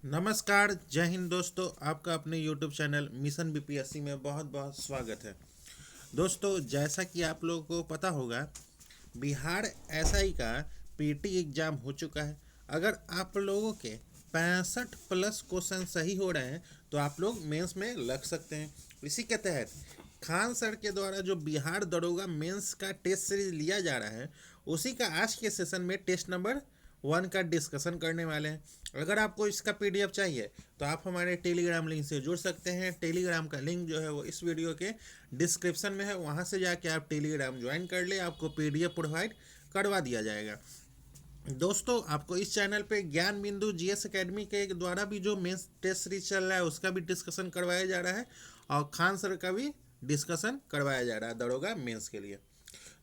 नमस्कार, जय हिंद दोस्तों। आपका अपने YouTube चैनल मिशन बीपीएससी में बहुत बहुत स्वागत है। दोस्तों, जैसा कि आप लोगों को पता होगा, बिहार एसआई का पीटी एग्ज़ाम हो चुका है। अगर आप लोगों के 65 प्लस क्वेश्चन सही हो रहे हैं तो आप लोग मेंस में लग सकते हैं। इसी के तहत खान सर के द्वारा जो बिहार दरोगा मेंस का टेस्ट सीरीज लिया जा रहा है, उसी का आज के सेशन में टेस्ट नंबर 1 का डिस्कशन करने वाले हैं। अगर आपको इसका पीडीएफ चाहिए तो आप हमारे टेलीग्राम लिंक से जुड़ सकते हैं। टेलीग्राम का लिंक जो है वो इस वीडियो के डिस्क्रिप्शन में है, वहाँ से जाके आप टेलीग्राम ज्वाइन कर ले, आपको पीडीएफ प्रोवाइड करवा दिया जाएगा। दोस्तों, आपको इस चैनल पे ज्ञान बिंदु जीएस एकेडमी के द्वारा भी जो मेंस टेस्ट सीरीज चल रहा है उसका भी डिस्कशन करवाया जा रहा है, और खान सर का भी डिस्कशन करवाया जा रहा है दरोगा मेंस के लिए।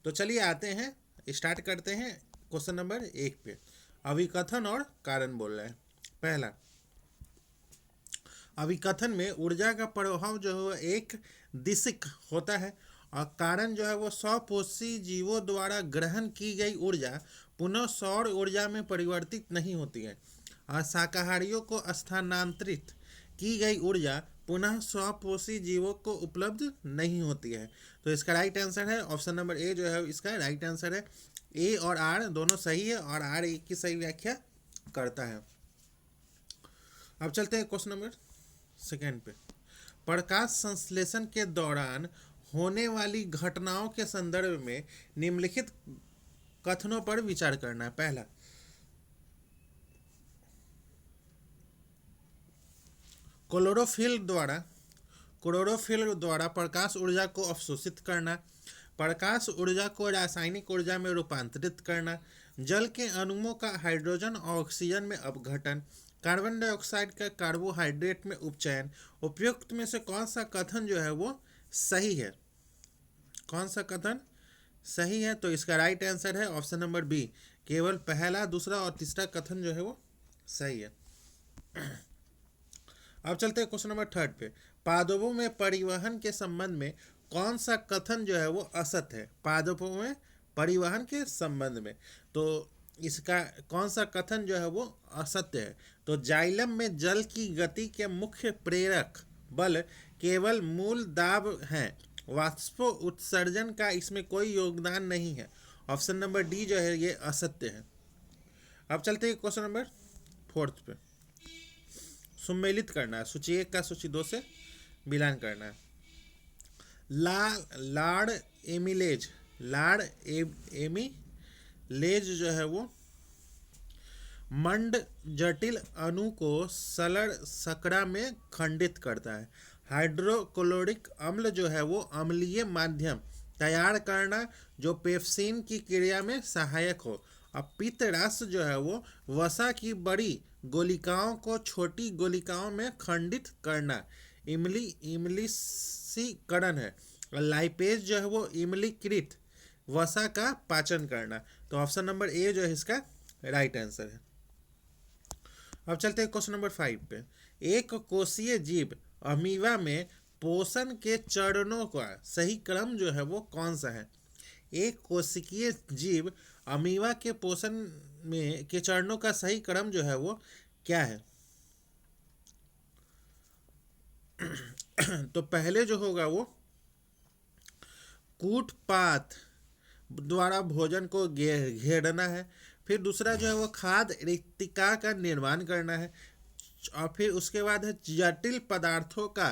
तो चलिए आते हैं, स्टार्ट करते हैं क्वेश्चन नंबर 1 पे। अभिकथन और कारण बोल रहे हैं। पहला, अभिकथन में ऊर्जा का प्रभाव जो है एक दिशिक होता है, और कारण जो है वो स्वपोषी जीवों द्वारा ग्रहण की गई ऊर्जा पुनः सौर ऊर्जा में परिवर्तित नहीं होती है, और शाकाहारियों को स्थानांतरित की गई ऊर्जा पुनः स्वपोषी जीवों को उपलब्ध नहीं होती है। तो इसका राइट आंसर है ऑप्शन नंबर ए, जो है इसका राइट आंसर है। ए और आर दोनों सही है, और आर एक की सही व्याख्या करता है। अब चलते हैं क्वेश्चन नंबर सेकेंड पे। प्रकाश संश्लेषण के दौरान होने वाली घटनाओं के संदर्भ में निम्नलिखित कथनों पर विचार करना है। पहला, क्लोरोफिल द्वारा प्रकाश ऊर्जा को अवशोषित करना, प्रकाश ऊर्जा को रासायनिक ऊर्जा में रूपांतरित करना, जल के अणुओं का हाइड्रोजन और ऑक्सीजन में अपघटन, कार्बन डाइऑक्साइड का कार्बोहाइड्रेट में उपचयन। उपयुक्त में से कौन सा कथन जो है वो सही है? कौन सा कथन सही है? तो इसका राइट आंसर है ऑप्शन नंबर बी, केवल पहला, दूसरा और तीसरा कथन जो है वो सही है। अब चलते हैं क्वेश्चन नंबर थर्ड पे। पादपों में परिवहन के संबंध में कौन सा कथन जो है वो असत्य है? पादपों में परिवहन के संबंध में, तो इसका कौन सा कथन जो है वो असत्य है? तो जाइलम में जल की गति के मुख्य प्रेरक बल केवल मूल दाब है, वाष्प उत्सर्जन का इसमें कोई योगदान नहीं है। ऑप्शन नंबर डी जो है ये असत्य है। अब चलते हैं क्वेश्चन नंबर फोर्थ पे। सुमेलित करना है, सूची 1 का सूची 2 से मिलान करना है। लार्ड एमिलेज जो है वो मंड जटिल अणु को सरल सकड़ा में खंडित करता है। हाइड्रोक्लोरिक अम्ल जो है वो अम्लीय माध्यम तैयार करना जो पेप्सिन की क्रिया में सहायक हो। अब पित्त रस जो है वो वसा की बड़ी गोलिकाओं को छोटी गोलिकाओं में खंडित करना इमलीकरण है। और लाइपेज जो है वो इमलीकृत वसा का पाचन करना। तो ऑप्शन नंबर ए जो है इसका राइट आंसर है। अब चलते हैं क्वेश्चन नंबर 5 पे। एक कोशीय जीव अमीबा में पोषण के चरणों का सही क्रम जो है वो कौन सा है? एक कोशिकीय जीव अमीबा के पोषण में के चरणों का सही क्रम जो है वो क्या है? तो पहले जो होगा वो कूटपात द्वारा भोजन को घेरना है। फिर दूसरा जो है वो खाद्य रिक्तिका का निर्माण करना है। और फिर उसके बाद है जटिल पदार्थों का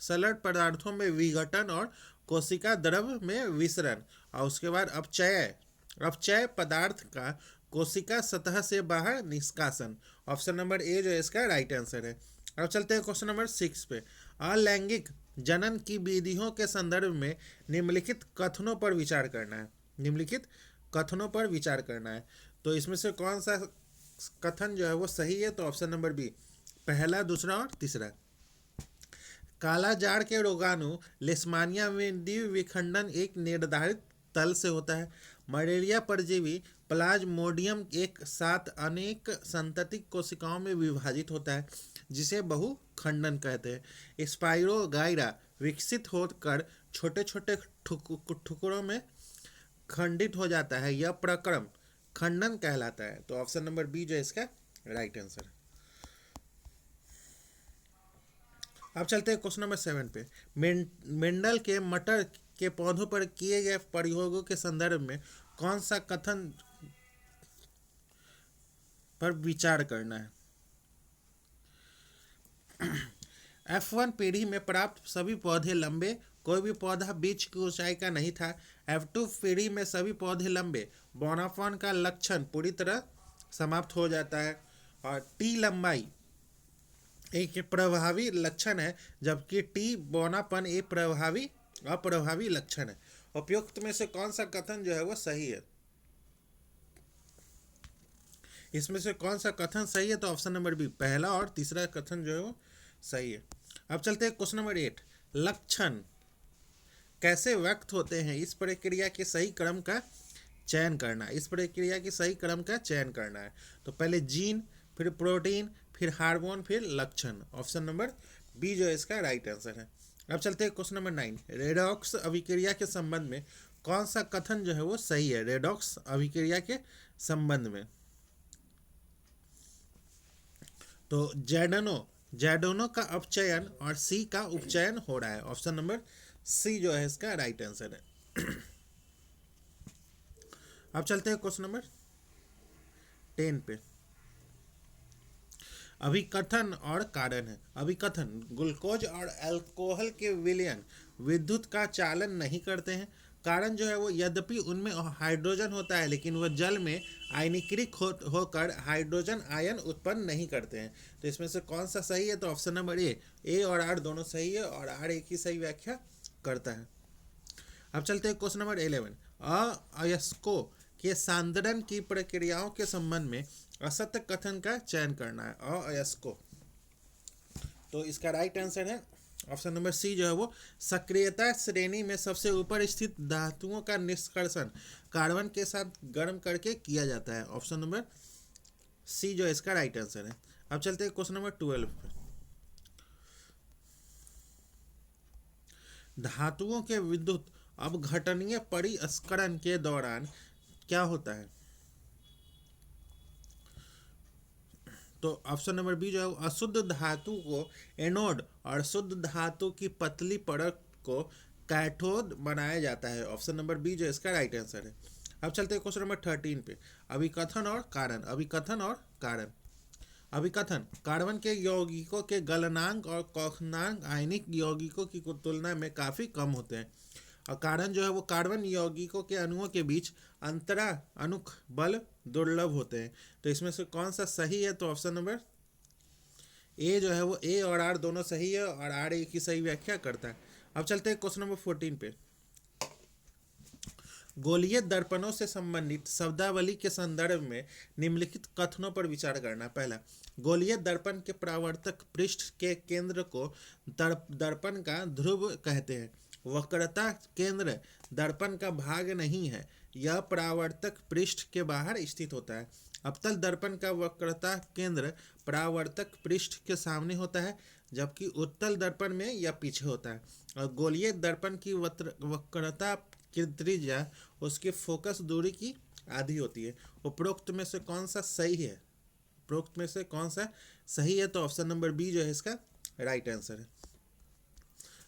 सरल पदार्थों में विघटन और कोशिका द्रव में विसरण। और उसके बाद अपचय पदार्थ का कोशिका सतह से बाहर निष्कासन। ऑप्शन नंबर ए जो है इसका राइट आंसर है। अब चलते हैं क्वेश्चन नंबर 6 पे। अलैंगिक जनन की विधियों के संदर्भ में निम्नलिखित कथनों पर विचार करना है। निम्नलिखित कथनों पर विचार करना है। तो इसमें से कौन सा कथन जो है वो सही है? तो ऑप्शन नंबर बी, पहला, दूसरा और तीसरा। कालाजार के रोगाणु लेशमानिया में द्विविखंडन एक निर्धारित तल से होता है। मलेरिया परजीवी प्लाज्मोडियम एक साथ अनेक संततिक कोशिकाओं में विभाजित होता है, जिसे बहुखंडन कहते हैं। स्पाइरोगाइरा विकसित होकर छोटे छोटे टुकड़ों में खंडित हो जाता है। यह प्रक्रम खंडन कहलाता है। तो ऑप्शन नंबर बी जो है इसका राइट आंसर है। अब चलते हैं क्वेश्चन नंबर 7 पे। मेंडल के मटर के पौधों पर किए गए प्रयोगों के संदर्भ में कौन सा कथन पर विचार करना है? F1 पीढ़ी में प्राप्त सभी पौधे लंबे, कोई भी पौधा बीच की ऊंचाई का नहीं था। F2 पीढ़ी में सभी पौधे लंबे, बोनाफॉन का लक्षण पूरी तरह समाप्त हो जाता है। और टी लंबाई एक प्रभावी लक्षण है, जबकि टी बोनापन एक अप्रभावी लक्षण है। उपयुक्त में से कौन सा कथन जो है वो सही है? इसमें से कौन सा कथन सही है? तो ऑप्शन नंबर बी, पहला और तीसरा कथन जो है वो सही है। अब चलते हैं क्वेश्चन नंबर 8। लक्षण कैसे व्यक्त होते हैं? इस प्रक्रिया के सही क्रम का चयन करना है। इस प्रक्रिया की सही क्रम का चयन करना है। तो पहले जीन, फिर प्रोटीन, फिर हार्मोन, फिर लक्षण। ऑप्शन नंबर बी जो है इसका राइट आंसर है। अब चलते हैं क्वेश्चन नंबर 9। रेडॉक्स अभिक्रिया के संबंध में कौन सा कथन जो है वो सही है? रेडॉक्स अभिक्रिया के संबंध में तो जैडोनो का अपचयन और सी का उपचयन हो रहा है। ऑप्शन नंबर सी जो है इसका राइट आंसर है। अब चलते हैं क्वेश्चन नंबर 10 पे। अभिकथन और कारण है। अभिकथन ग्लूकोज और अल्कोहल के विलयन विद्युत का चालन नहीं करते हैं। कारण जो है वो यद्यपि उनमें हाइड्रोजन होता है, लेकिन वह जल में आयनीकृत होकर हाइड्रोजन आयन उत्पन्न नहीं करते हैं। तो इसमें से कौन सा सही है? तो ऑप्शन नंबर ए और आर दोनों सही है, और आर एक ही सही व्याख्या करता है। अब चलते हैं क्वेश्चन नंबर 11। अयस्कों के सांद्रण की प्रक्रियाओं के संबंध में असत्य कथन का चयन करना है। अयस्कों, तो इसका राइट आंसर है ऑप्शन नंबर सी जो है वो सक्रियता श्रेणी में सबसे ऊपर स्थित धातुओं का निष्कर्षण कार्बन के साथ गर्म करके किया जाता है। ऑप्शन नंबर सी जो है इसका राइट आंसर है। अब चलते हैं क्वेश्चन नंबर 12 पे। धातुओं के विद्युत अपघटनीय परिष्करण के दौरान क्या होता है? तो ऑप्शन नंबर बी जो है अशुद्ध धातु को एनोड और शुद्ध धातु की पतली परत को कैथोड बनाया जाता है। ऑप्शन नंबर बी जो इसका राइट आंसर है। अब चलते हैं क्वेश्चन नंबर 13 पे। अभिकथन और कारण। अभिकथन कार्बन के यौगिकों के गलनांक और क्वथनांक आयनिक यौगिकों की तुलना में काफ़ी कम होते हैं। और कारण जो है वो कार्बन यौगिकों के अणुओं के बीच अंतरा अनुख बल दुर्लभ होते हैं। तो इसमें से कौन सा सही है? तो ऑप्शन नंबर ए जो है वो ए और आर दोनों सही है, और आर एक ही सही व्याख्या करता है। अब चलते हैं क्वेश्चन नंबर 14 पे। गोलीय दर्पणों से संबंधित शब्दावली के संदर्भ में निम्नलिखित कथनों पर विचार करना। पहला, गोलीय दर्पण के परावर्तक पृष्ठ के केंद्र को दर्पण का ध्रुव कहते हैं। वक्रता केंद्र दर्पण का भाग नहीं है, यह परावर्तक पृष्ठ के बाहर स्थित होता है। अवतल दर्पण का वक्रता केंद्र परावर्तक पृष्ठ के सामने होता है, जबकि उत्तल दर्पण में यह पीछे होता है। और गोलीय दर्पण की वक्रता की त्रिज्या उसकी फोकस दूरी की आधी होती है। उपरोक्त में से कौन सा सही है? उपरोक्त में से कौन सा सही है? तो ऑप्शन नंबर बी जो है इसका राइट आंसर है।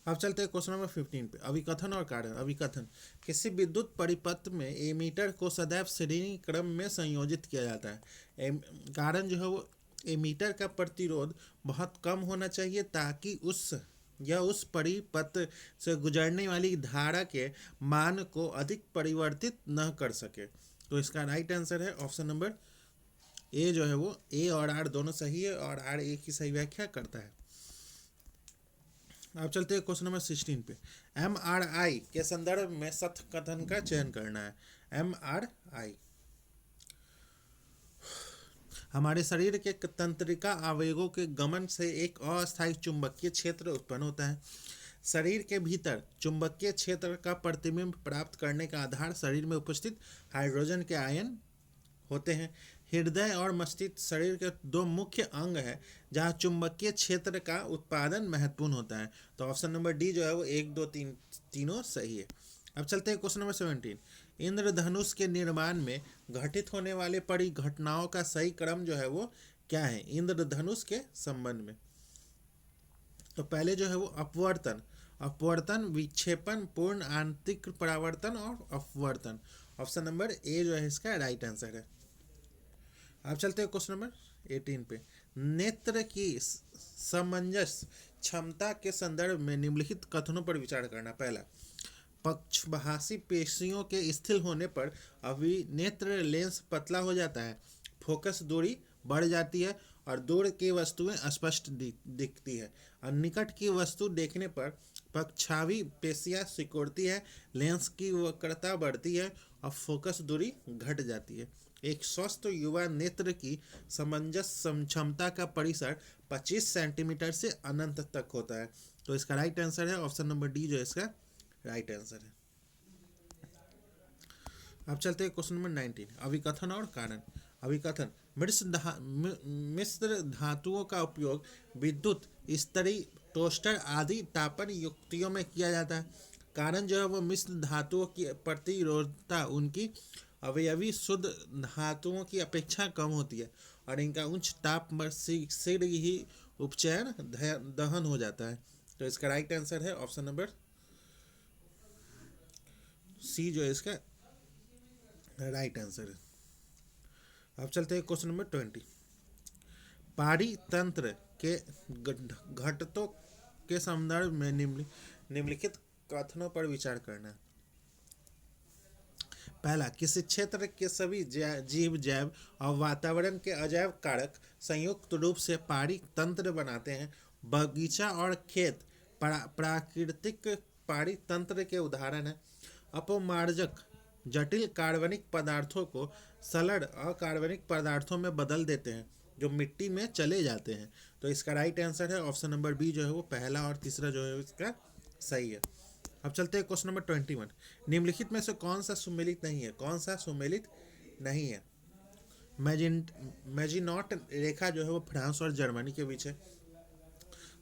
अब चलते हैं क्वेश्चन नंबर 15 पे। अभिकथन और कारण। अभिकथन किसी विद्युत परिपथ में एमीटर को सदैव श्रेणी क्रम में संयोजित किया जाता है। कारण जो है वो एमीटर का प्रतिरोध बहुत कम होना चाहिए, ताकि उस परिपथ से गुजरने वाली धारा के मान को अधिक परिवर्तित न कर सके। तो इसका राइट आंसर है ऑप्शन नंबर ए जो है वो ए और आर दोनों सही है, और आर एक ही सही व्याख्या करता है। अब चलते हैं क्वेश्चन नंबर 16 पे। MRI के संदर्भ में सत्य कथन का चयन करना है। MRI हमारे शरीर के तंत्रिका आवेगों के गमन से एक अस्थायी चुंबकीय क्षेत्र उत्पन्न होता है। शरीर के भीतर चुंबकीय क्षेत्र का प्रतिबिंब प्राप्त करने का आधार शरीर में उपस्थित हाइड्रोजन के आयन होते हैं। हृदय और मस्तिष्क शरीर के दो मुख्य अंग हैं जहां चुंबकीय क्षेत्र का उत्पादन महत्वपूर्ण होता है। तो ऑप्शन नंबर डी जो है वो 1, 2, 3 तीनों सही है। अब चलते हैं क्वेश्चन नंबर 17। इंद्रधनुष के निर्माण में घटित होने वाले परिघटनाओं का सही क्रम जो है वो क्या है? इंद्रधनुष के संबंध में तो पहले जो है वो अपवर्तन, अपवर्तन, विक्षेपण, पूर्ण आंतरिक परावर्तन और अपवर्तन। ऑप्शन नंबर ए जो है इसका राइट आंसर है। अब चलते हैं क्वेश्चन नंबर 18 पे। नेत्र की सामंजस्य क्षमता के संदर्भ में निम्नलिखित कथनों पर विचार करना। पहला, पक्षवासी पेशियों के स्थिर होने पर अभिनेत्र लेंस पतला हो जाता है, फोकस दूरी बढ़ जाती है और दूर की वस्तुएं स्पष्ट दिखती है, और निकट की वस्तु देखने पर पक्षावी पेशियां सिकुड़ती है, लेंस की वक्रता बढ़ती है और फोकस दूरी घट जाती है। एक स्वस्थ युवा नेत्र की सामंजस्य क्षमता का परिसर 25 सेंटीमीटर से अनंत तक होता है। तो इसका राइट आंसर है ऑप्शन नंबर डी, जो है इसका राइट आंसर है। अब चलते हैं क्वेश्चन नंबर 19, अभिकथन और कारण। अभिकथन, मिश्र धातुओं का उपयोग विद्युत इस्त्री, टोस्टर आदि तापन युक्तियों में किया जाता है। कारण जो है वो मिश्र धातुओं की प्रतिरोधकता उनकी अवयवी शुद्ध धातुओं की अपेक्षा कम होती है और इनका उच्च ताप पर शीघ्र ही उपचयन दहन हो जाता है। तो इसका राइट आंसर है ऑप्शन नंबर सी, जो है इसका राइट आंसर है। अब चलते हैं क्वेश्चन नंबर 20, पारितंत्र के घटकों के संदर्भ में निम्नलिखित कथनों पर विचार करना। पहला, किसी क्षेत्र के सभी जीव, जैव और वातावरण के अजैव कारक संयुक्त रूप से पारितंत्र बनाते हैं। बगीचा और खेत प्राकृतिक पारितंत्र के उदाहरण हैं। अपमार्जक जटिल कार्बनिक पदार्थों को सरल अकार्बनिक पदार्थों में बदल देते हैं जो मिट्टी में चले जाते हैं। तो इसका राइट आंसर है ऑप्शन नंबर बी, जो है वो पहला और तीसरा जो है इसका सही है। अब चलते हैं क्वेश्चन नंबर 21, निम्नलिखित में से कौन सा सुमेलित नहीं है? कौन सा सुमेलित नहीं है? मैजिनॉट रेखा जो है वो फ्रांस और जर्मनी के बीच है।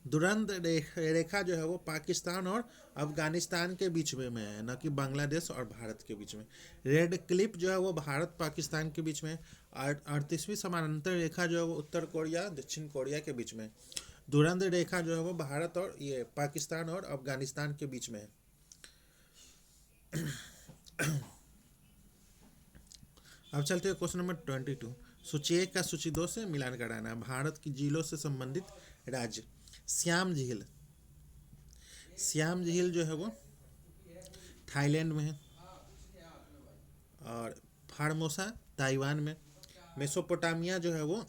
दुरंत रेखा जो है वो पाकिस्तान और अफगानिस्तान के बीच में है, न कि बांग्लादेश और भारत के बीच में। रेड क्लिप जो है वो भारत पाकिस्तान के बीच में। 38वीं समानांतर रेखा जो है वो उत्तर कोरिया दक्षिण कोरिया के बीच में। दुरंत रेखा जो है वो भारत और ये पाकिस्तान और अफगानिस्तान के बीच में है। अब चलते हैं क्वेश्चन नंबर 22, सूची 1 का सूची 2 से मिलान कराना। भारत की झीलों से संबंधित राज्य। श्याम झील, श्याम झील जो है वो थाईलैंड में है, और फार्मोसा ताइवान में। मेसोपोटामिया जो है वो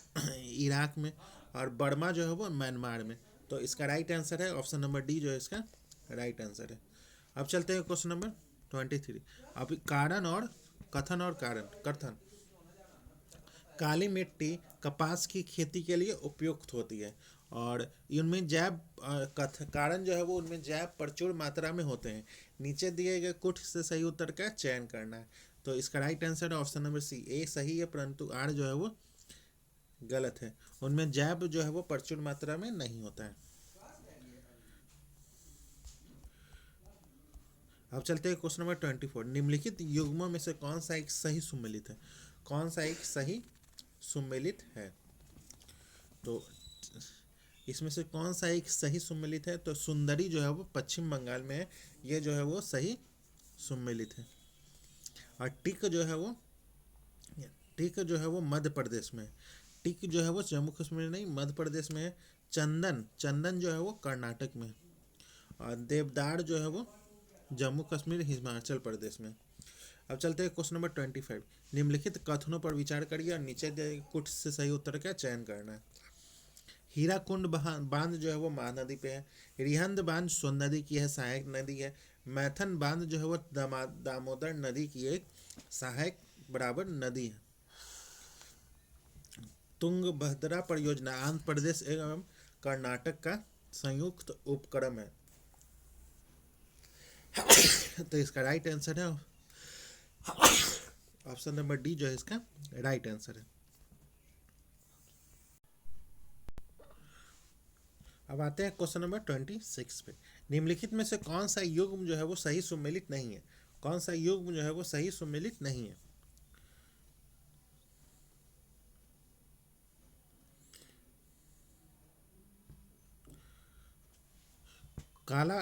इराक में, और बर्मा जो है वो म्यांमार में। तो इसका राइट आंसर है ऑप्शन नंबर डी, जो है इसका राइट आंसर है। अब चलते हैं क्वेश्चन नंबर 23, अब कारण और कथन और कथन। काली मिट्टी कपास की खेती के लिए उपयुक्त होती है और इनमें जैव कारण जो है वो उनमें जैव प्रचुर मात्रा में होते हैं। नीचे दिए गए कुछ से सही उत्तर का चयन करना है। तो इसका राइट आंसर है ऑप्शन नंबर सी, ए सही है, परंतु आर जो है वो गलत है। उनमें जैव जो है वो प्रचुर मात्रा में नहीं होता है। अब चलते हैं क्वेश्चन नंबर 24, निम्नलिखित युग्मों में से कौन सा एक सही सुमेलित है? कौन सा एक सही सुमेलित है? तो इसमें से कौन सा एक सही सुमेलित है? तो सुंदरी जो है वो पश्चिम बंगाल में है, ये जो है वो सही सुमेलित है। और टिक जो है वो मध्य प्रदेश में है। टिक जो है वो जम्मू कश्मीर नहीं, मध्य प्रदेश में है। चंदन जो है वो कर्नाटक में है, और देवदार जो है वो जम्मू कश्मीर हिमाचल प्रदेश में। अब चलते हैं क्वेश्चन नंबर 25, निम्नलिखित कथनों पर विचार करिए और नीचे कुछ से सही उत्तर का चयन करना है। हीराकुंड बांध जो है वो महानदी पे है। रिहंद बांध सोन नदी की है, सहायक नदी है। मैथन बांध जो है वो दामोदर नदी की एक सहायक बराबर नदी है। तुंगभद्रा परियोजना आंध्र प्रदेश एवं कर्नाटक का संयुक्त उपक्रम है। तो इसका राइट आंसर है ऑप्शन नंबर डी, जो है इसका राइट आंसर है। अब आते हैं क्वेश्चन नंबर 26 पे, निम्नलिखित में से कौन सा युग्म जो है वो सही सुमेलित नहीं है? कौन सा युग्म जो है वो सही सुमेलित नहीं है? काला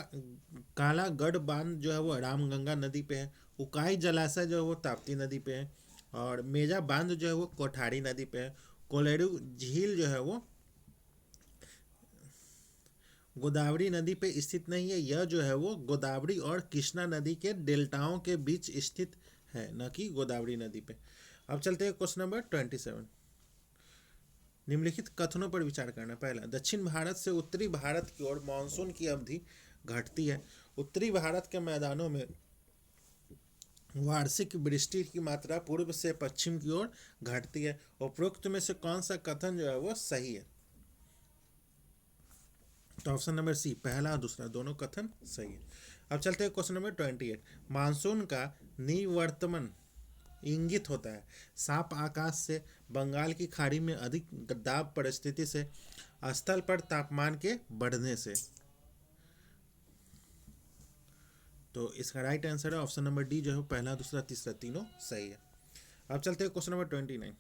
कालागढ़ बांध जो है वो रामगंगा नदी पे है। उकाई जलाशय जो है वो ताप्ती नदी पे है। और मेजा बांध जो है वो कोठारी नदी पे है। कोलेरू झील जो है वो गोदावरी नदी पे स्थित नहीं है। यह जो है वो गोदावरी और कृष्णा नदी के डेल्टाओं के बीच स्थित है, न कि गोदावरी नदी पे। अब चलते हैं क्वेश्चन नंबर 27। निम्नलिखित कथनों पर विचार करना। पहला, दक्षिण भारत से उत्तरी भारत की ओर मानसून की अवधि घटती है। उत्तरी भारत के मैदानों में वार्षिक वृष्टि की मात्रा पूर्व से पश्चिम की ओर घटती है। उपरोक्त में से कौन सा कथन जो है वो सही है? तो ऑप्शन नंबर सी, पहला और दूसरा दोनों कथन सही है। अब चलते हैं क्वेश्चन नंबर 28। मानसून का निवर्तमान इंगित होता है। साफ आकाश से, बंगाल की खाड़ी में अधिक दाब परिस्थिति से, स्थल पर तापमान के बढ़ने से। तो इसका राइट आंसर है ऑप्शन नंबर डी, जो है पहला दूसरा तीसरा तीनों सही है। अब चलते हैं क्वेश्चन नंबर 29।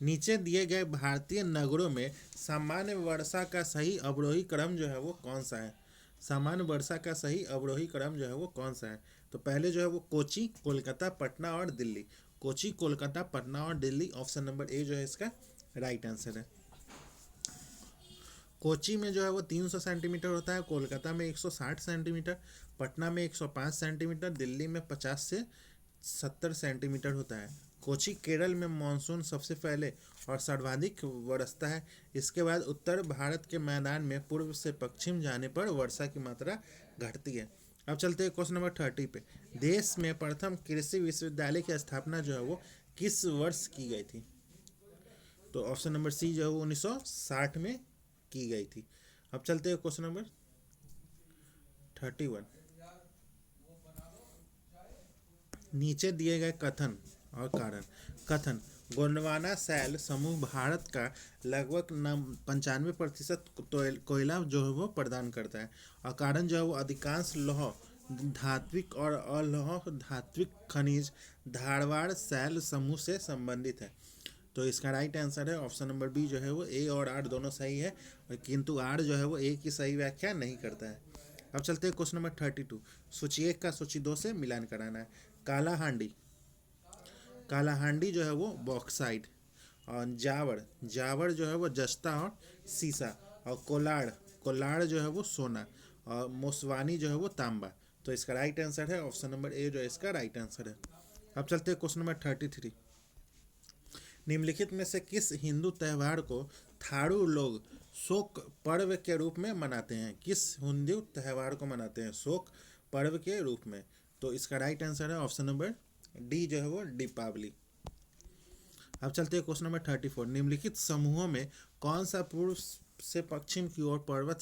नीचे दिए गए भारतीय नगरों में सामान्य वर्षा का सही अवरोही क्रम जो है वो कौन सा है? सामान्य वर्षा का सही अवरोही क्रम जो है वो कौन सा है? तो पहले जो है वो कोची, कोलकाता, पटना और दिल्ली। कोची, कोलकाता, पटना और दिल्ली। ऑप्शन नंबर ए जो है इसका राइट आंसर है। कोची में जो है वो 300 सेंटीमीटर होता है, कोलकाता में 160 सेंटीमीटर, पटना में 105 सेंटीमीटर, दिल्ली में 50 से 70 सेंटीमीटर होता है। कोची केरल में मानसून सबसे पहले और सर्वाधिक बरसता है। इसके बाद उत्तर भारत के मैदान में पूर्व से पश्चिम जाने पर वर्षा की मात्रा घटती है। अब चलते हैं क्वेश्चन नंबर 30 पे। देश में प्रथम कृषि विश्वविद्यालय की स्थापना जो है वो किस वर्ष की गई थी? तो ऑप्शन नंबर सी जो है वो 1960 में की गई थी। अब चलते हैं क्वेश्चन नंबर 31। नीचे दिए गए कथन और कारण। कथन, गोंडवाना सैल समूह भारत का लगभग 95% कोयला जो है वो प्रदान करता है। और कारण जो है वो अधिकांश लौह धात्विक और अलौह धात्विक खनिज धारवाड़ सैल समूह से संबंधित है। तो इसका राइट आंसर है ऑप्शन नंबर बी, जो है वो ए और आर दोनों सही है, किंतु आर जो है वो ए की सही व्याख्या नहीं करता है। अब चलते हैं क्वेश्चन नंबर 32। सूची 1 का सूची 2 से मिलान कराना है। कालाहांडी, कालाहांडी जो है वो बॉक्साइड। और जावड़, जावड़ जो है वो जस्ता और सीसा। और कोलाड़, कोलाड़ जो है वो सोना। और मोसवानी जो है वो तांबा। तो इसका राइट आंसर है ऑप्शन नंबर ए, जो है इसका राइट आंसर है। अब चलते हैं क्वेश्चन नंबर 33। निम्नलिखित में से किस हिंदू त्यौहार को थारू लोग शोक पर्व के रूप में मनाते हैं? किस हिंदू त्यौहार को मनाते हैं शोक पर्व के रूप में? तो इसका राइट आंसर है ऑप्शन नंबर डी, जो है वो दीपावली। अब चलते हैं क्वेश्चन नंबर 34। निम्नलिखित समूहों में कौन सा पूर्व से पश्चिम की ओर पर्वत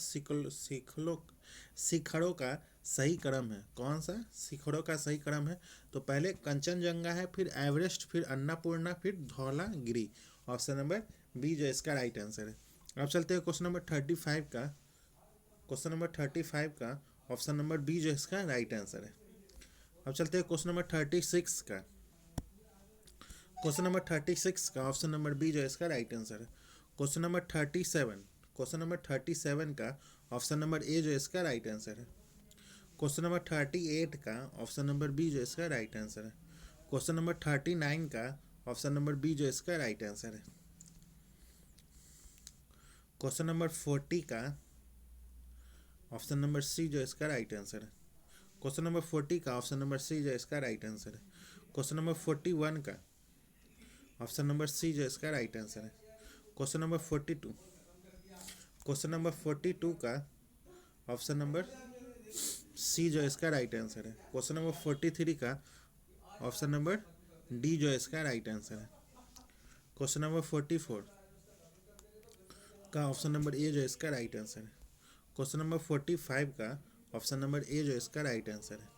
शिखरों का सही क्रम है? कौन सा शिखरों का सही क्रम है? तो पहले कंचनजंगा है, फिर एवरेस्ट, फिर अन्नपूर्णा, फिर धौलागिरी। ऑप्शन नंबर बी जो इसका राइट आंसर है। अब चलते हैं क्वेश्चन नंबर 35 का। क्वेश्चन नंबर 35 का ऑप्शन नंबर बी जो इसका राइट आंसर है। अब चलते हैं क्वेश्चन नंबर 36 का। क्वेश्चन नंबर 36 का ऑप्शन नंबर बी जो इसका राइट आंसर है। क्वेश्चन नंबर 37, क्वेश्चन नंबर 37 का ऑप्शन नंबर ए जो इसका राइट आंसर है। क्वेश्चन नंबर 38 का ऑप्शन नंबर बी जो इसका राइट आंसर है। क्वेश्चन नंबर 39 का ऑप्शन नंबर बी जो इसका राइट आंसर है। क्वेश्चन नंबर 40 का ऑप्शन नंबर सी जो इसका राइट आंसर है। क्वेश्चन नंबर 40 का ऑप्शन नंबर सी जो इसका राइट आंसर है। क्वेश्चन नंबर 41 का ऑप्शन नंबर सी जो इसका राइट आंसर है। क्वेश्चन नंबर 42, क्वेश्चन नंबर 42 का ऑप्शन नंबर सी जो इसका राइट आंसर है। क्वेश्चन नंबर 43 का ऑप्शन नंबर डी जो इसका राइट आंसर है। क्वेश्चन नंबर 44 का ऑप्शन नंबर ए जो इसका राइट आंसर है। क्वेश्चन नंबर 45 का ऑप्शन नंबर ए जो इसका राइट आंसर है।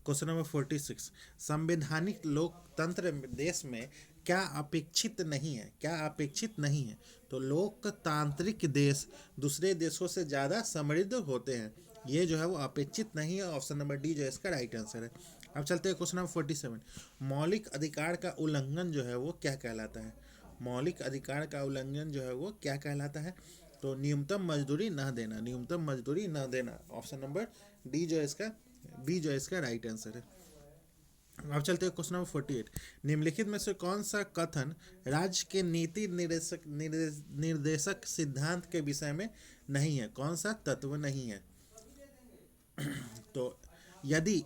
क्वेश्चन नंबर 46, संवैधानिक लोकतंत्र देश में क्या अपेक्षित नहीं है? क्या अपेक्षित नहीं है? तो लोकतांत्रिक देश दूसरे देशों से ज़्यादा समृद्ध होते हैं, ये जो है वो अपेक्षित नहीं है। ऑप्शन नंबर डी जो है इसका राइट आंसर है। अब चलते हैं क्वेश्चन नंबर 47। मौलिक अधिकार का उल्लंघन जो है वो क्या कहलाता है? मौलिक अधिकार का उल्लंघन जो है वो क्या कहलाता है? तो न्यूनतम मजदूरी न देना, न्यूनतम मजदूरी न देना। ऑप्शन नंबर डी जो है इसका, बी जो है इसका राइट आंसर है। अब चलते हैं क्वेश्चन नंबर 48। निम्नलिखित में से कौन सा कथन राज्य के नीति निर्देशक सिद्धांत के विषय में नहीं है, कौन सा तत्व नहीं है? तो यदि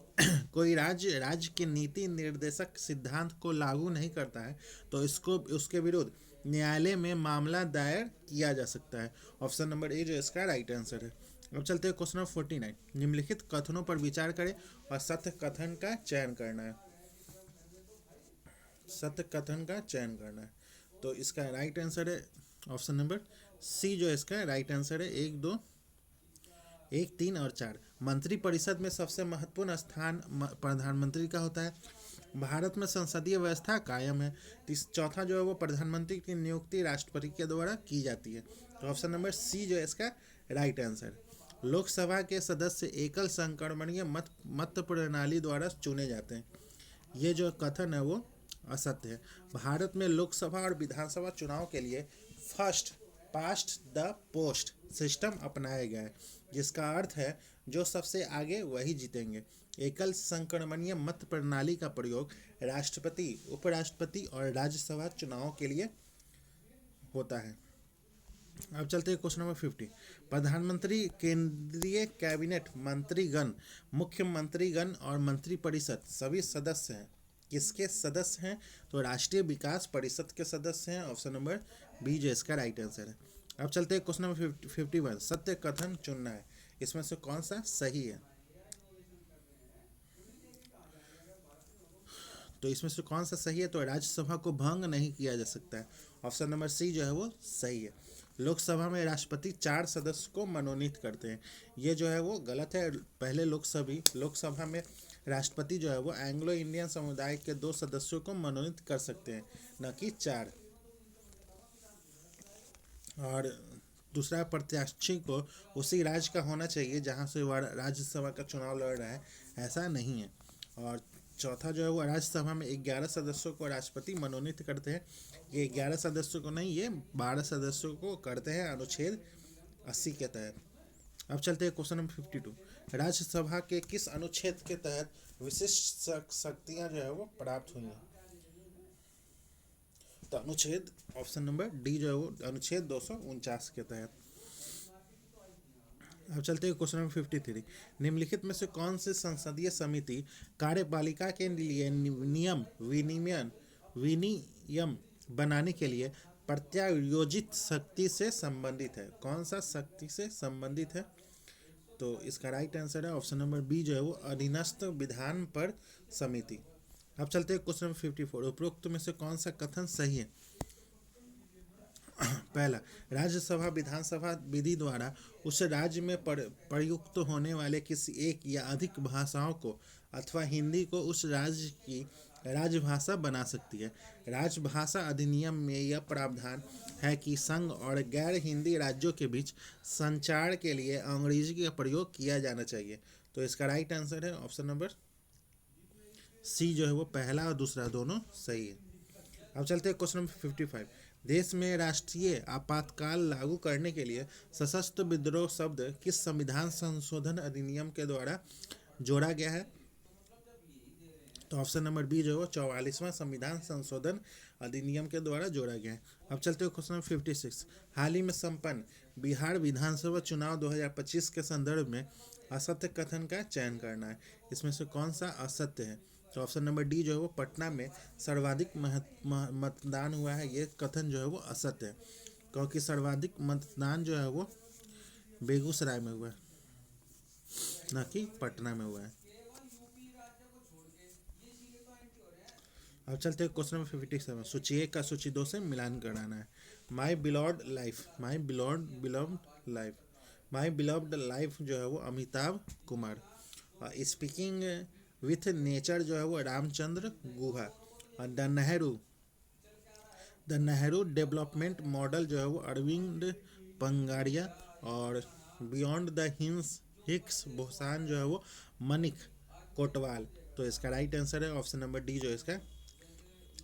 कोई राज्य के नीति निर्देशक सिद्धांत को लागू नहीं करता है तो इसको उसके विरुद्ध न्यायालय में मामला दायर किया जा सकता है। ऑप्शन नंबर ए जो इसका राइट आंसर है। अब चलते हैं क्वेश्चन नंबर 49। निम्नलिखित कथनों पर विचार करें और सत्य कथन का चयन करना है, सत्य कथन का चयन करना है। तो इसका राइट आंसर है ऑप्शन नंबर सी जो इसका राइट आंसर है। 1, 2, 1, 3 और 4। मंत्रिपरिषद में सबसे महत्वपूर्ण स्थान प्रधानमंत्री का होता है। भारत में संसदीय व्यवस्था कायम है। चौथा जो है वो प्रधानमंत्री की नियुक्ति राष्ट्रपति के द्वारा की जाती है। तो ऑप्शन नंबर सी जो है इसका राइट आंसर। लोकसभा के सदस्य एकल संक्रमणीय मत प्रणाली द्वारा चुने जाते हैं। ये जो कथन है वो असत्य है। भारत में लोकसभा और विधानसभा चुनाव के लिए first past the post system अपनाया गया है, जिसका अर्थ है जो सबसे आगे वही जीतेंगे। एकल संक्रमणीय मत प्रणाली का प्रयोग राष्ट्रपति, उपराष्ट्रपति और राज्यसभा चुनावों के लिए होता है। अब चलते हैं क्वेश्चन नंबर 50। प्रधानमंत्री, केंद्रीय कैबिनेट मंत्रीगण, मुख्यमंत्रीगण और मंत्रिपरिषद सभी सदस्य हैं। किसके सदस्य हैं? तो राष्ट्रीय विकास परिषद के सदस्य हैं। ऑप्शन नंबर बी जो इसका राइट आंसर है। अब चलते हैं क्वेश्चन नंबर 51। सत्य कथन चुनना है, इसमें से कौन सा सही है? तो इसमें से कौन सा सही है? तो राज्यसभा को भंग नहीं किया जा सकता है। ऑप्शन नंबर सी जो है वो सही है। लोकसभा में राष्ट्रपति 4 सदस्य को मनोनीत करते हैं, ये जो है वो गलत है। पहले लोकसभा में राष्ट्रपति जो है वो एंग्लो इंडियन समुदाय के 2 सदस्यों को मनोनीत कर सकते हैं, न कि 4। और दूसरा, प्रत्याशी को उसी राज्य का होना चाहिए जहां से वह राज्यसभा का चुनाव लड़ रहा है, ऐसा नहीं है। और चौथा जो है वो राज्यसभा में 11 सदस्यों को राष्ट्रपति मनोनीत करते हैं। ये 11 सदस्यों को नहीं, ये 12 सदस्यों को करते हैं अनुच्छेद 80 के तहत। अब चलते हैं क्वेश्चन नंबर 52। राज्यसभा के किस अनुच्छेद के तहत विशिष्ट शक्तियां जो है वो प्राप्त हुई हैं? तो अनुच्छेद ऑप्शन नंबर डी जो है वो अनुच्छेद 249 के तहत। अब चलते हैं क्वेश्चन नंबर 53। निम्नलिखित में से कौन सी संसदीय समिति कार्यपालिका के लिए नियम विनियम बनाने के लिए प्रत्यायोजित शक्ति से संबंधित है? कौन सा शक्ति से संबंधित है? तो इसका राइट आंसर है ऑप्शन नंबर बी जो है वो अधीनस्थ विधान पर समिति। अब चलते हैं क्वेश्चन नंबर 54। उपरोक्त में से कौन सा कथन सही है? पहला, राज्यसभा विधानसभा विधि द्वारा उस राज्य में प्रयुक्त होने वाले किसी एक या अधिक भाषाओं को अथवा हिंदी को उस राज्य की राजभाषा बना सकती है। राजभाषा अधिनियम में यह प्रावधान है कि संघ और गैर हिंदी राज्यों के बीच संचार के लिए अंग्रेजी का प्रयोग किया जाना चाहिए। तो इसका राइट आंसर है ऑप्शन नंबर सी जो है वो पहला और दूसरा दोनों सही है। अब चलते हैं क्वेश्चन नंबर 55। देश में राष्ट्रीय आपातकाल लागू करने के लिए सशस्त्र विद्रोह शब्द किस संविधान संशोधन अधिनियम के द्वारा जोड़ा गया है? तो ऑप्शन नंबर बी जो है वो 44वां संविधान संशोधन अधिनियम के द्वारा जोड़ा गया है। अब चलते हैं क्वेश्चन नंबर 56। हाल ही में संपन्न बिहार विधानसभा चुनाव 2025 के संदर्भ में असत्य कथन का चयन करना है, इसमें से कौन सा असत्य है? तो ऑप्शन नंबर डी जो है वो पटना में सर्वाधिक मतदान हुआ है, ये कथन जो है वो असत्य है, क्योंकि सर्वाधिक मतदान जो है वो बेगूसराय में हुआ है, न कि पटना में हुआ है। अब चलते हैं क्वेश्चन नंबर 57। सूची 1 का सूची 2 से मिलान कराना है। माई बिलोव्ड लाइफ जो है वो Amitabh Kumar. Speaking with nature जो है वो रामचंद्र गुहा। और द नेहरू डेवलपमेंट मॉडल जो है वो अरविंद पंगाड़िया। और बियॉन्ड द हिक्स बोसान जो है वो मनिक कोटवाल। तो इसका राइट आंसर है ऑप्शन नंबर डी जो इसका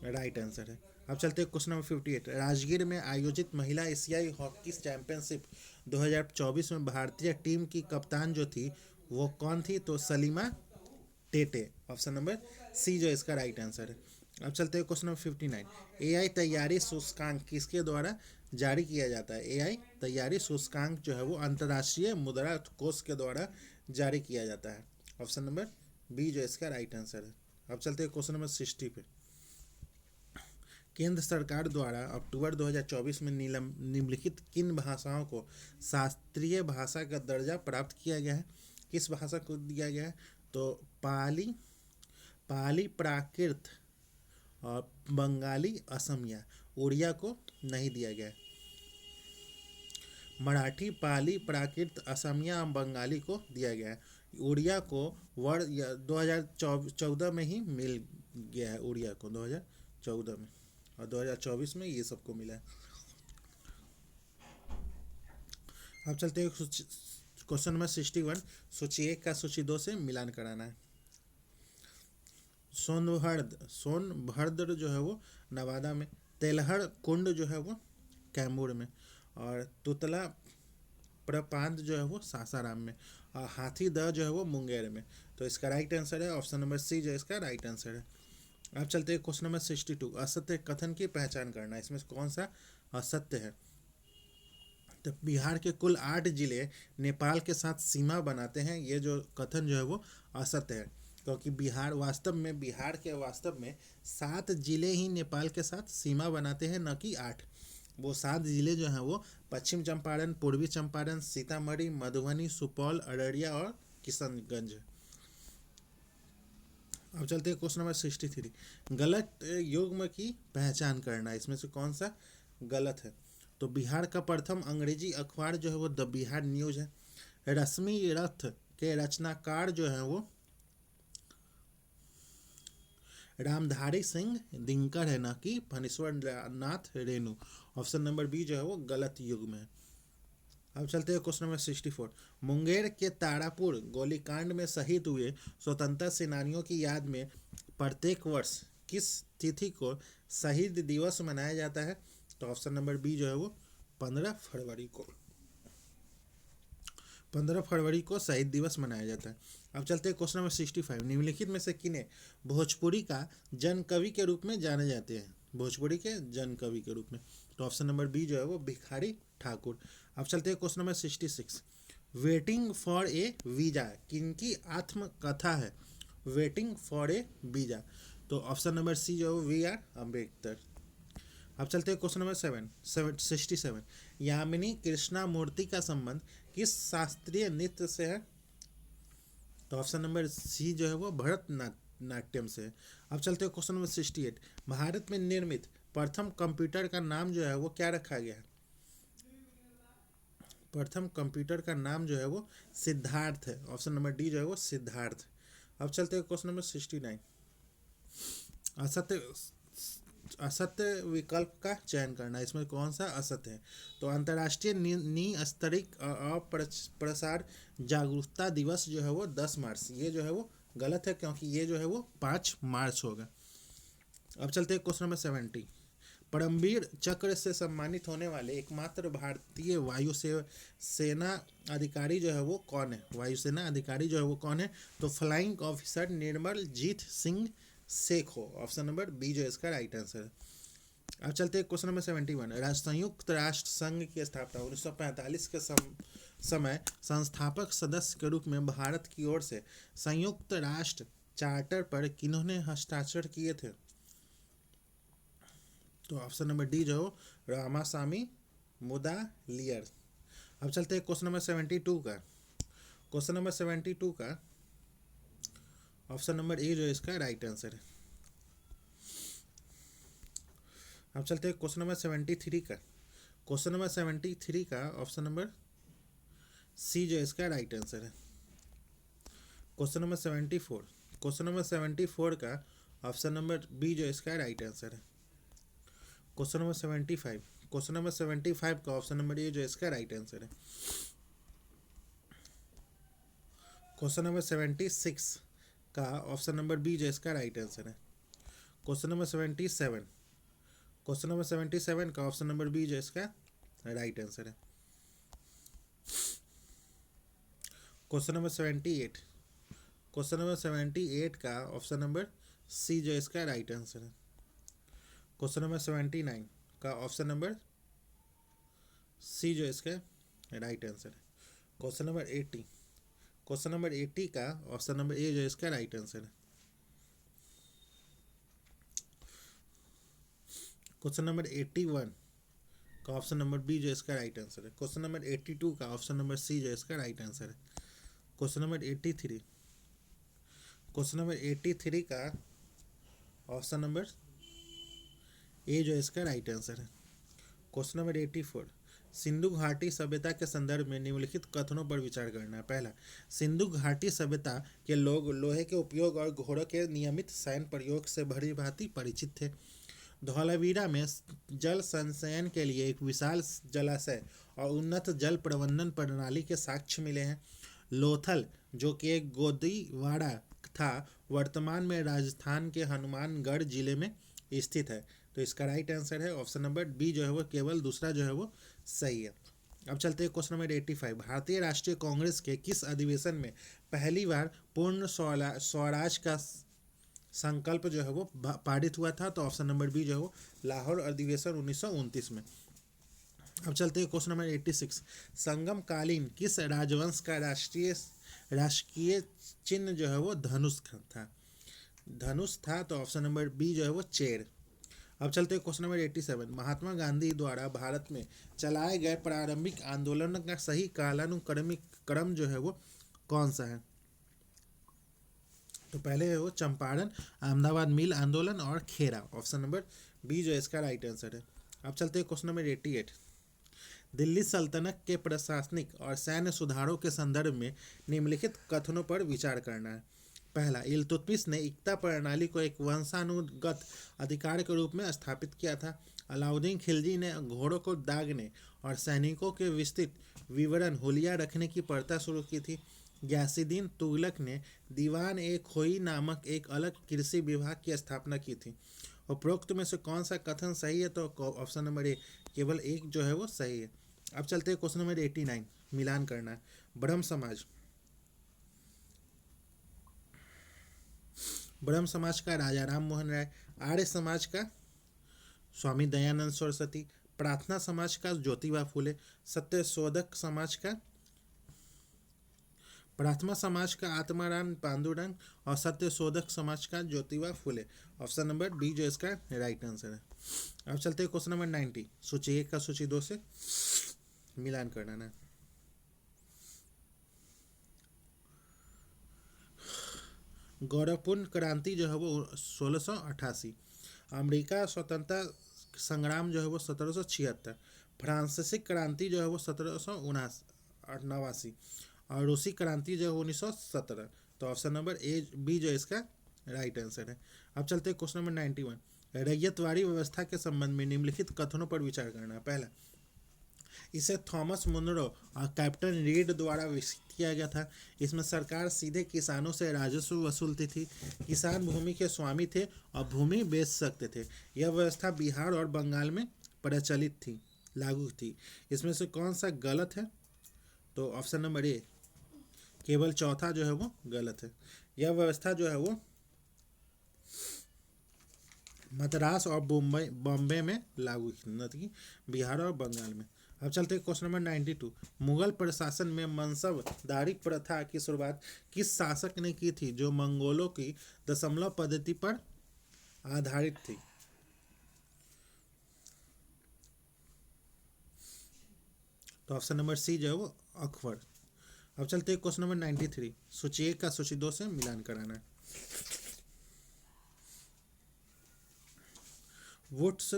राइट आंसर है। अब चलते हैं क्वेश्चन नंबर 58। राजगीर में आयोजित महिला एशियाई हॉकी चैंपियनशिप 2024 में भारतीय टीम की कप्तान जो थी वो कौन थी? तो Salima Tete, option number C जो इसका राइट आंसर है। अब चलते हैं क्वेश्चन नंबर 59। एआई तैयारी सूचकांक किसके द्वारा जारी किया जाता है? एआई तैयारी सूचकांक जो है वो अंतर्राष्ट्रीय मुद्रा कोष के द्वारा जारी किया जाता है। ऑप्शन नंबर बी जो इसका राइट आंसर है। अब चलते हैं क्वेश्चन नंबर 60 पे। केंद्र सरकार द्वारा अक्टूबर 2024 में निम्नलिखित किन भाषाओं को शास्त्रीय भाषा का दर्जा प्राप्त किया गया है? किस भाषा को दिया गया है? तो पाली, पाली प्राकृत और बंगाली असमिया, उड़िया को नहीं दिया गया है। मराठी, पाली, प्राकृत, असमिया और बंगाली को दिया गया है। उड़िया को वर्ष 2014 में ही मिल गया है, उड़िया को 2014 में, और 2024 में ये सबको मिला है। अब चलते हैं क्वेश्चन नंबर 61। सूची 1 का सूची 2 से मिलान कराना है। सोनभद्र जो है वो नवादा में, तेलहर कुंड जो है वो कैमूर में, और तुतला प्रपात जो है वो सासाराम में, और हाथीदह जो है वो मुंगेर में। तो इसका राइट आंसर है ऑप्शन नंबर सी जो इसका राइट आंसर है। अब चलते हैं क्वेश्चन नंबर 62। असत्य कथन की पहचान करना, इसमें कौन सा असत्य है? तो बिहार के कुल 8 जिले नेपाल के साथ सीमा बनाते हैं, ये जो कथन जो है वो असत्य है, क्योंकि बिहार के वास्तव में 7 जिले ही नेपाल के साथ सीमा बनाते हैं, न कि 8। वो 7 जिले जो हैं वो पश्चिम चंपारण, पूर्वी चंपारण, सीतामढ़ी, मधुबनी, सुपौल, अररिया और किशनगंज। अब चलते हैं क्वेश्चन नंबर 63। गलत युग्म की पहचान करना, इसमें से कौन सा गलत है? तो बिहार का प्रथम अंग्रेजी अखबार जो है वो द बिहार न्यूज है। रश्मि रथ के रचनाकार जो है वो रामधारी सिंह दिनकर है, ना कि Phanishwar Nath Renu. Option number B जो है वो गलत युग्म है। अब चलते हैं क्वेश्चन नंबर 64। मुंगेर के तारापुर गोलीकांड में शहीद हुए स्वतंत्रता सेनानियों की याद में प्रत्येक वर्ष किस तिथि को शहीद दिवस मनाया जाता है? तो ऑप्शन नंबर बी जो है वो 15 फरवरी को, 15 फरवरी को शहीद दिवस मनाया जाता है। अब चलते हैं क्वेश्चन नंबर 65। निम्नलिखित में से किन्हें भोजपुरी का जन कवि के रूप में जाने जाते हैं? भोजपुरी के जन कवि के रूप में, तो ऑप्शन नंबर बी जो है वो भिखारी ठाकुर। अब चलते हैं question number 66। Waiting for A visa किनकी आत्मकथा है? वेटिंग फॉर ए वीजा, तो ऑप्शन नंबर सी जो है वी आर अम्बेडकर। अब चलते हैं क्वेश्चन नंबर 67। यामिनी कृष्णा मूर्ति का संबंध किस शास्त्रीय नृत्य से है? तो ऑप्शन नंबर सी जो है वो भरतनाट्यम से है। अब चलते हैं क्वेश्चन नंबर 68। भारत में निर्मित प्रथम कंप्यूटर का नाम जो है वो क्या रखा गया है? प्रथम कंप्यूटर का नाम जो है वो सिद्धार्थ है। ऑप्शन नंबर डी जो है वो सिद्धार्थ। अब चलते हैं क्वेश्चन नंबर 69। असत्य असत्य विकल्प का चयन करना, इसमें कौन सा असत्य है? तो अंतर्राष्ट्रीय निस्तरिक प्रसार जागरूकता दिवस जो है वो 10 मार्च, ये जो है वो गलत है, क्योंकि ये जो है वो 5 मार्च होगा। अब चलते हैं क्वेश्चन नंबर 70। परमवीर चक्र से सम्मानित होने वाले एकमात्र भारतीय सेना अधिकारी जो है वो कौन है? वायुसेना अधिकारी जो है वो कौन है? तो फ्लाइंग ऑफिसर निर्मल जीत सिंह शेख हो। ऑप्शन नंबर बी जो इसका राइट आंसर है। अब चलते हैं क्वेश्चन नंबर 71। संयुक्त राष्ट्र संघ की स्थापना 1945 के समय संस्थापक सदस्य के रूप में भारत की ओर से संयुक्त राष्ट्र चार्टर पर किन्होंने हस्ताक्षर किए थे? तो ऑप्शन नंबर डी जो रामासामी मुदालियर। अब चलते हैं क्वेश्चन नंबर 72 का। क्वेश्चन नंबर 72 का ऑप्शन नंबर ए जो इसका राइट आंसर है। अब चलते हैं क्वेश्चन नंबर 73 का। क्वेश्चन नंबर 73 का ऑप्शन नंबर सी जो इसका राइट आंसर है। Question number 74। क्वेश्चन नंबर 74 का ऑप्शन नंबर बी जो इसका राइट आंसर है। Question number 75। क्वेश्चन नंबर 75 का ऑप्शन नंबर ए जो इसका राइट आंसर है। क्वेश्चन नंबर 76 का ऑप्शन नंबर बी जो इसका राइट आंसर है। Question number 77। क्वेश्चन नंबर 77 का ऑप्शन नंबर बी जो इसका राइट आंसर है। क्वेश्चन नंबर 78, क्वेश्चन नंबर 78 का ऑप्शन नंबर सी जो इसका राइट आंसर है। क्वेश्चन नंबर 79 का ऑप्शन नंबर सी जो इसका राइट आंसर है। क्वेश्चन नंबर 80, क्वेश्चन नंबर 80 का ऑप्शन नंबर ए जो इसका राइट आंसर है। क्वेश्चन नंबर 81 का ऑप्शन नंबर बी जो इसका राइट आंसर है। क्वेश्चन नंबर 82 का ऑप्शन नंबर सी जो इसका राइट आंसर है। क्वेश्चन नंबर 83, क्वेश्चन नंबर 83 का ऑप्शन नंबर ए जो इसका राइट आंसर है। क्वेश्चन नंबर 84, सिंधु घाटी सभ्यता के संदर्भ में निम्नलिखित कथनों पर विचार करना है। पहला, सिंधु घाटी सभ्यता के लोग लोहे के उपयोग और घोड़ों के नियमित सैन्य प्रयोग से भली भांति परिचित थे। धौलावीरा में जल संचयन के लिए एक विशाल जलाशय और उन्नत जल प्रबंधन प्रणाली के साक्ष्य मिले हैं। लोथल, जो कि एक गोदीवाड़ा था, वर्तमान में राजस्थान के हनुमानगढ़ जिले में स्थित है। तो इसका राइट आंसर है ऑप्शन नंबर बी जो है वो, केवल दूसरा जो है वो सही है। अब चलते हैं क्वेश्चन नंबर 85, भारतीय राष्ट्रीय कांग्रेस के किस अधिवेशन में पहली बार पूर्ण स्वराज का संकल्प जो है वो पारित हुआ था? तो ऑप्शन नंबर बी जो है वो, लाहौर अधिवेशन 1929 में। अब चलते हैं क्वेश्चन नंबर 86, संगम कालीन किस राजवंश का राजकीय चिन्ह जो है वो धनुष था? धनुष था, तो ऑप्शन नंबर बी जो है वो, चेर। अब चलते हैं क्वेश्चन नंबर 87, महात्मा गांधी द्वारा भारत में चलाए गए प्रारंभिक आंदोलन का सही कालानुक्रमिक क्रम जो है वो कौन सा है? तो पहले है वो चंपारण, अहमदाबाद मिल आंदोलन और खेरा। ऑप्शन नंबर बी जो इसका राइट आंसर है। अब चलते हैं क्वेश्चन नंबर 88, दिल्ली सल्तनत के प्रशासनिक और सैन्य सुधारों के संदर्भ में निम्नलिखित कथनों पर विचार करना है। पहला, इल्तुतमिश ने इक्ता प्रणाली को एक वंशानुगत अधिकार के रूप में स्थापित किया था। अलाउद्दीन खिलजी ने घोड़ों को दागने और सैनिकों के विस्तृत विवरण हुलिया रखने की प्रथा शुरू की थी। गयासुद्दीन तुगलक ने दीवान ए खोई नामक एक अलग कृषि विभाग की स्थापना की थी। उपरोक्त में से कौन सा कथन सही है? तो ऑप्शन नंबर ए, केवल एक जो है वो सही है। अब चलते हैं क्वेश्चन नंबर 89, मिलान करना है। ब्रह्म समाज, ब्रह्म समाज का राजा राम मोहन राय, आर्य समाज का स्वामी दयानंद सरस्वती, प्रार्थना समाज का ज्योतिबा फूले, सत्य शोधक समाज का प्रार्थना समाज का आत्माराम पांडुरंग और सत्य शोधक समाज का Jyotiba Phule. Option number B जो इसका राइट आंसर है। अब चलते हैं क्वेश्चन नंबर 90, सूची 1 का सूची 2 से मिलान करना है। गौरवपूर्ण क्रांति जो है वो 1688, अमेरिका स्वतंत्रता संग्राम जो है वो 1776, फ्रांसीसी क्रांति जो है वो 1789 और रूसी क्रांति जो है 1917। तो ऑप्शन नंबर ए बी जो इसका राइट आंसर है। अब चलते हैं क्वेश्चन नंबर 91, रैयतवाड़ी व्यवस्था के संबंध में निम्नलिखित कथनों पर विचार करना है। पहला, इसे थॉमस मुनरो और कैप्टन रीड द्वारा विकसित किया गया था। इसमें सरकार सीधे किसानों से राजस्व वसूलती थी। किसान भूमि के स्वामी थे और भूमि बेच सकते थे। यह व्यवस्था बिहार और बंगाल में प्रचलित थी, लागू थी। इसमें से कौन सा गलत है? तो ऑप्शन नंबर ए, केवल चौथा जो है वो गलत है। यह व्यवस्था जो है वो मद्रास और बॉम्बे में लागू थी, बिहार और बंगाल में। अब चलते हैं क्वेश्चन नंबर 92, मुगल प्रशासन में मनसबदारी प्रथा की शुरुआत किस शासक ने की थी जो मंगोलों की दशमलव पद्धति पर आधारित थी? तो ऑप्शन नंबर सी जो है वो अकबर। अब चलते हैं क्वेश्चन नंबर 93, सूची 1 का सूची 2 से मिलान कराना है। Woods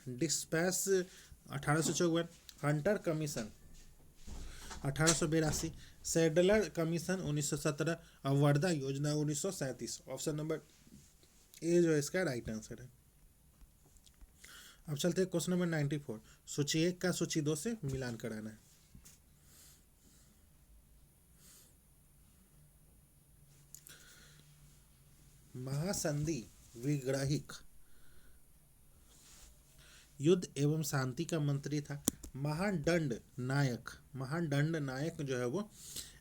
dispatch 1854, Hunter commission 1882, Sadler commission 1917 और वर्धा योजना 1937। ऑप्शन नंबर ए जो है इसका राइट आंसर है। अब चलते हैं क्वेश्चन नंबर 94, सूची 1 का सूची 2 से मिलान कराना है। महासंधि विग्रहिक युद्ध एवं शांति का मंत्री था। महादंड नायक जो है वो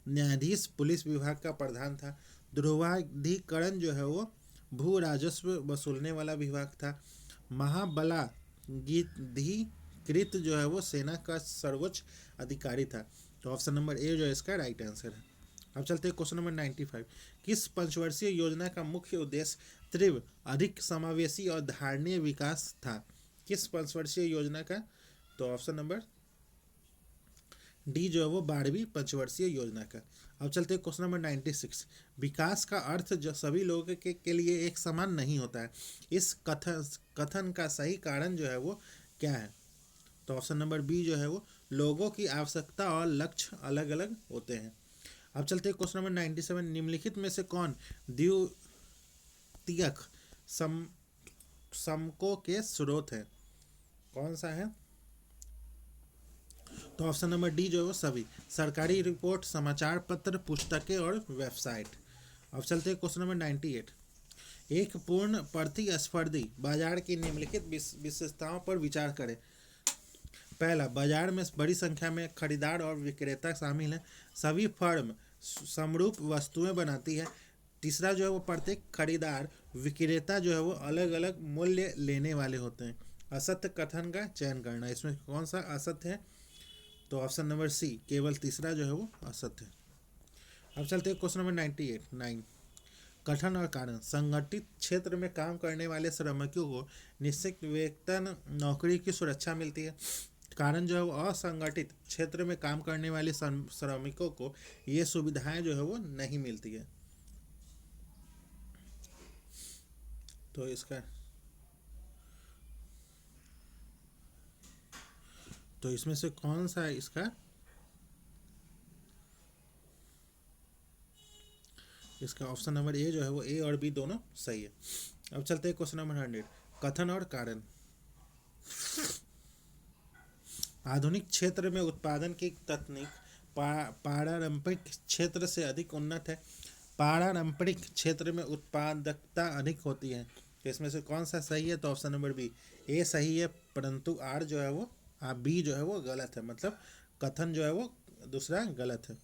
न्यायाधीश पुलिस विभाग का प्रधान था। ध्रुवाधिकरण जो है वो भू राजस्व वसूलने वाला विभाग था। महाबलाधिकृत जो है वो सेना का सर्वोच्च अधिकारी था। तो ऑप्शन नंबर ए जो है इसका राइट आंसर है। अब चलते हैं क्वेश्चन नंबर 95। किस पंचवर्षीय योजना का मुख्य उद्देश्य तीव्र, अधिक समावेशी और धारणीय विकास था? किस पंचवर्षीय योजना का? तो ऑप्शन नंबर डी जो है वो 12वीं पंचवर्षीय योजना का। अब चलते हैं क्वेश्चन नंबर 96। विकास का अर्थ जो सभी लोगों के लिए एक समान नहीं होता है, इस कथन का सही कारण जो है वो क्या है? तो ऑप्शन नंबर बी जो है वो लोगों की आवश्यकता और लक्ष्य अलग अलग होते हैं। अब चलते हैं क्वेश्चन नंबर 97। निम्नलिखित में से कौन द्वितीयक समकों के स्रोत है? कौन सा है? तो ऑप्शन नंबर डी जो है वो सभी, सरकारी रिपोर्ट, समाचार पत्र, पुस्तकें और वेबसाइट। अब चलते हैं क्वेश्चन नंबर 98। एक पूर्ण प्रतिस्पर्धी बाजार की निम्नलिखित विशेषताओं पर विचार करें। पहला, बाजार में बड़ी संख्या में खरीदार और विक्रेता शामिल हैं, सभी फर्म समरूप वस्तुएं बनाती है। तीसरा जो है वो प्रत्येक खरीदार विक्रेता जो है वो अलग अलग मूल्य लेने वाले होते हैं। असत्य कथन का चयन करना, इसमें कौन सा असत्य है? तो ऑप्शन नंबर सी, केवल तीसरा जो है वो असत्य है। अब चलते हैं क्वेश्चन नंबर 98। कथन और कारण। संगठित क्षेत्र में काम करने वाले श्रमिकों को निश्चित वेतन, नौकरी की सुरक्षा मिलती है। कारण जो है वो असंगठित क्षेत्र में काम करने वाले श्रमिकों को ये सुविधाएं जो है वो नहीं मिलती है। तो इसमें से कौन सा है इसका? इसका ऑप्शन नंबर ए जो है वो ए और बी दोनों सही है। अब चलते हैं क्वेश्चन नंबर 100। कथन और कारण। आधुनिक क्षेत्र में उत्पादन की तकनीक पारंपरिक क्षेत्र से अधिक उन्नत है। पारंपरिक क्षेत्र में उत्पादकता अधिक होती है। तो इसमें से कौन सा सही है? तो ऑप्शन नंबर बी, ए सही है, परंतु आर जो है वो बी जो है वो गलत है, मतलब कथन जो है वो दूसरा गलत है।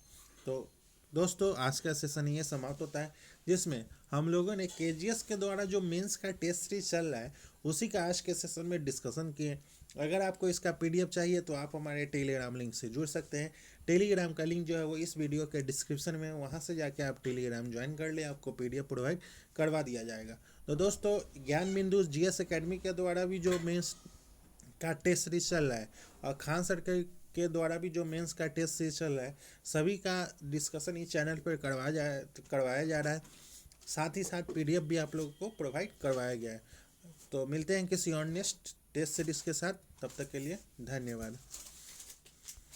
तो दोस्तों आज का सेशन ये समाप्त होता है, जिसमें हम लोगों ने केजीएस के द्वारा जो मेंस का टेस्ट सीरीज चल रहा है उसी का आज के सेशन में डिस्कशन किए। अगर आपको इसका पीडीएफ चाहिए तो आप हमारे टेलीग्राम लिंक से जुड़ सकते हैं। टेलीग्राम का लिंक जो है वो इस वीडियो के डिस्क्रिप्शन में है, वहाँ से जाके आप टेलीग्राम ज्वाइन कर ले, आपको पीडीएफ प्रोवाइड करवा दिया जाएगा। तो दोस्तों ज्ञान बिंदु जीएस एकेडमी के द्वारा भी जो मेंस का टेस्ट सीरीज चल रहा है और खान सर के द्वारा भी जो मेंस का टेस्ट सीरीज चल रहा है, सभी का डिस्कशन इस चैनल पर करवाया जा रहा है। साथ ही साथ पीडीएफ भी आप लोगों को प्रोवाइड करवाया गया है। तो मिलते हैं किसी और नेक्स्ट टेस्ट सीरीज के साथ, तब तक के लिए धन्यवाद।